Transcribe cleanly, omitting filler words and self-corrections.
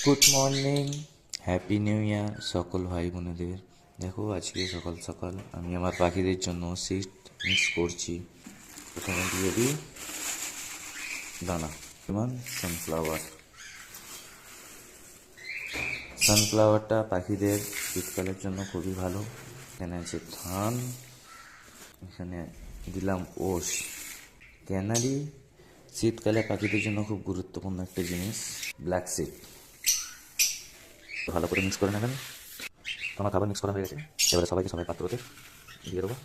Good morning, happy new year সকল ভাই বোনেদের। দেখো আজকে সকাল সকাল আমি আমার পাখিদের জন্য সিড মিক্স করছি। প্রথমে দিয়ে দিই দানা, যেমন সানফ্লাওয়ারটা পাখিদের শীতকালের জন্য খুবই ভালো। এখানে আছে ধান, এখানে দিলাম ওস। ক্যানারি শীতকালে পাখিদের জন্য খুব গুরুত্বপূর্ণ একটা জিনিস। ব্ল্যাক সিড ভালো করে মিক্স করে নেবেন। আমার খাবার মিক্স করা হয়ে গেছে, এবারে সবাইকে সবাই পাত্রতে দিয়ে দেবো।